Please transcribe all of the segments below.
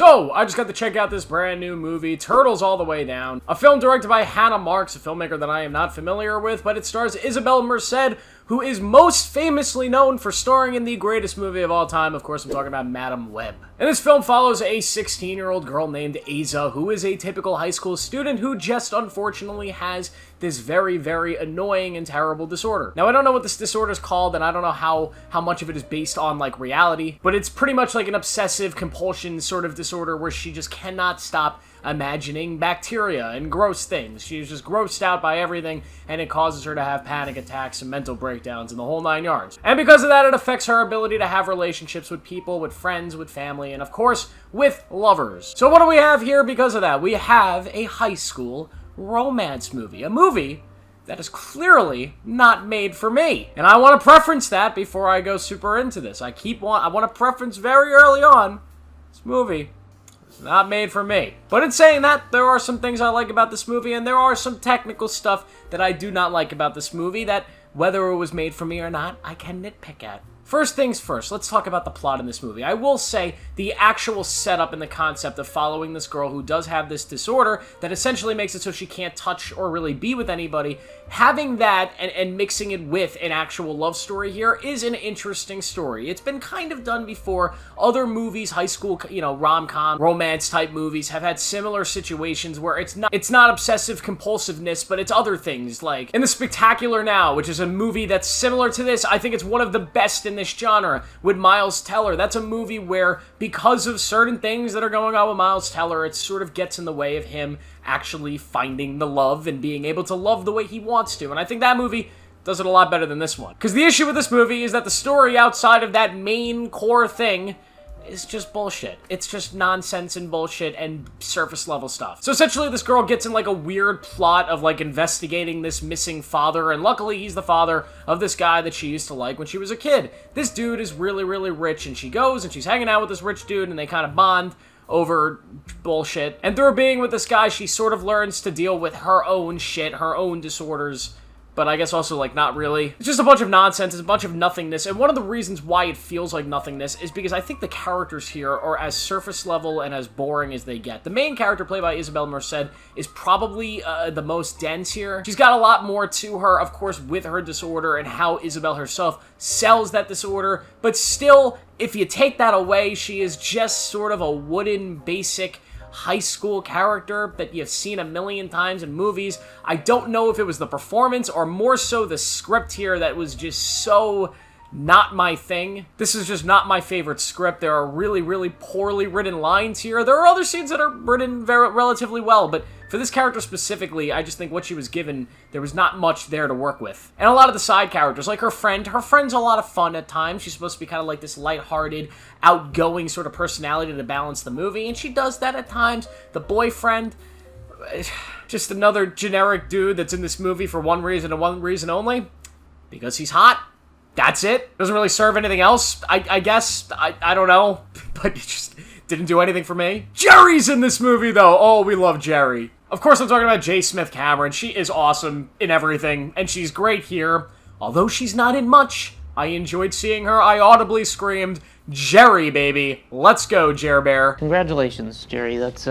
So, I just got to check out this brand new movie, Turtles All the Way Down, a film directed by Hannah Marks, a filmmaker that I am not familiar with, but it stars Isabel Merced, who is most famously known for starring in the greatest movie of all time. Of course, I'm talking about Madam Web. And this film follows a 16-year-old girl named Aza, who is a typical high school student who just unfortunately has this very, very annoying and terrible disorder. Now, I don't know what this disorder is called, and I don't know how much of it is based on, like, reality, but it's pretty much like an obsessive compulsion sort of disorder where she just cannot stop imagining bacteria and gross things. She's just grossed out by everything, and it causes her to have panic attacks and mental breakdowns and the whole 9 yards. And because of that, it affects her ability to have relationships with people, with friends, with family, and of course, with lovers. So what do we have here because of that? We have a high school romance movie. A movie that is clearly not made for me. And I want to preference that before I go super into this. I want to preference very early on, this movie is not made for me. But in saying that, there are some things I like about this movie, and there are some technical stuff that I do not like about this movie that, whether it was made for me or not, I can nitpick at. First things first, let's talk about the plot in this movie. I will say the actual setup and the concept of following this girl who does have this disorder that essentially makes it so she can't touch or really be with anybody, having that and mixing it with an actual love story here is an interesting story. It's been kind of done before. Other movies, high school, rom-com, romance type movies have had similar situations where it's not obsessive compulsiveness, but it's other things, like in The Spectacular Now, which is a movie that's similar to this. I think it's one of the best in this genre with Miles Teller. That's a movie where, because of certain things that are going on with Miles Teller, it sort of gets in the way of him actually finding the love and being able to love the way he wants to. And I think that movie does it a lot better than this one. Because the issue with this movie is that the story outside of that main core thing is just bullshit. It's just nonsense and bullshit and surface level stuff. So essentially this girl gets in like a weird plot of like investigating this missing father, and luckily he's the father of this guy that she used to like when she was a kid. This dude is really, really rich, and she goes and she's hanging out with this rich dude, and they kind of bond over bullshit. And through being with this guy, she sort of learns to deal with her own shit, her own disorders, but I guess also, like, not really. It's just a bunch of nonsense, it's a bunch of nothingness, and one of the reasons why it feels like nothingness is because I think the characters here are as surface level and as boring as they get. The main character, played by Isabel Merced, is probably the most dense here. She's got a lot more to her, of course, with her disorder and how Isabel herself sells that disorder, but still, if you take that away, she is just sort of a wooden, basic high school character that you've seen a million times in movies. I don't know if it was the performance or more so the script here that was just so not my thing. This is just not my favorite script. There are really, really poorly written lines here. There are other scenes that are written relatively well, but for this character specifically, I just think what she was given, there was not much there to work with. And a lot of the side characters, like her friend's a lot of fun at times. She's supposed to be kind of like this lighthearted, outgoing sort of personality to balance the movie, and she does that at times. The boyfriend, just another generic dude that's in this movie for one reason and one reason only, because he's hot. That's it. Doesn't really serve anything else, I guess. I don't know, but it just didn't do anything for me. Jerry's in this movie, though. Oh, we love Jerry. Of course, I'm talking about J. Smith Cameron. She is awesome in everything, and she's great here. Although she's not in much, I enjoyed seeing her. I audibly screamed, "Jerry, baby. Let's go, Jer Bear." Congratulations, Jerry. That's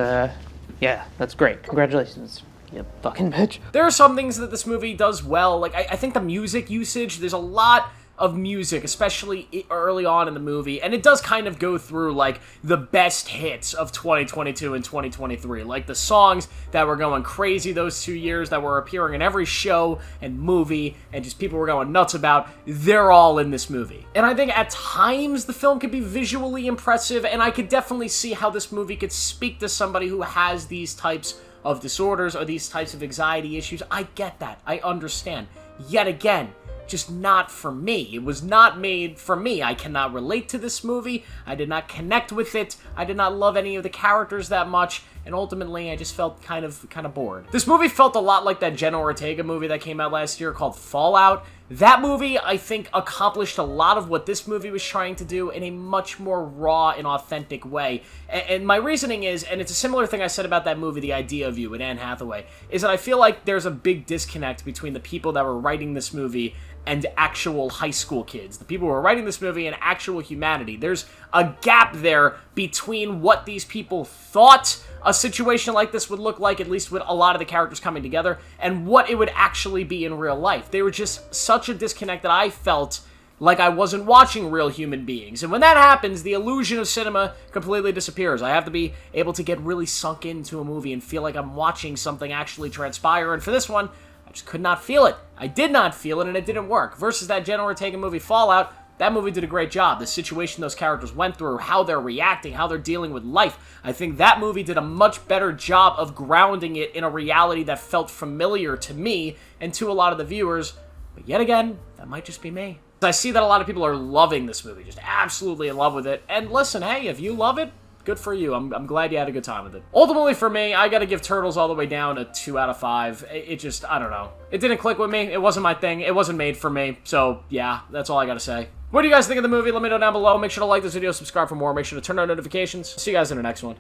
great. Congratulations, you fucking bitch. There are some things that this movie does well. Like, I think the music usage, there's a lot of music, especially early on in the movie, and it does kind of go through, like, the best hits of 2022 and 2023, like the songs that were going crazy those 2 years, that were appearing in every show and movie, and just people were going nuts about, they're all in this movie. And I think at times the film could be visually impressive, and I could definitely see how this movie could speak to somebody who has these types of disorders or these types of anxiety issues. I get that. I understand. Yet again, just not for me. It was not made for me. I cannot relate to this movie. I did not connect with it. I did not love any of the characters that much, and ultimately I just felt kind of bored. This movie felt a lot like that Jenna Ortega movie that came out last year called Fallout. That movie, I think, accomplished a lot of what this movie was trying to do in a much more raw and authentic way. And my reasoning is, and it's a similar thing I said about that movie, The Idea of You, with Anne Hathaway, is that I feel like there's a big disconnect between the people that were writing this movie and actual high school kids. The people who are writing this movie and actual humanity. There's a gap there between what these people thought a situation like this would look like, at least with a lot of the characters coming together, and what it would actually be in real life. They were just such a disconnect that I felt like I wasn't watching real human beings. And when that happens, the illusion of cinema completely disappears. I have to be able to get really sunk into a movie and feel like I'm watching something actually transpire. And for this one, I just could not feel it. I did not feel it, and it didn't work. Versus that Jenna Ortega movie, Fallout, that movie did a great job. The situation those characters went through, how they're reacting, how they're dealing with life. I think that movie did a much better job of grounding it in a reality that felt familiar to me and to a lot of the viewers. But yet again, that might just be me. I see that a lot of people are loving this movie, just absolutely in love with it. And listen, hey, if you love it, good for you. I'm glad you had a good time with it. Ultimately, for me, I gotta give Turtles All the Way Down a 2 out of 5. It just, I don't know. It didn't click with me. It wasn't my thing. It wasn't made for me. So, yeah, that's all I gotta say. What do you guys think of the movie? Let me know down below. Make sure to like this video, subscribe for more. Make sure to turn on notifications. See you guys in the next one.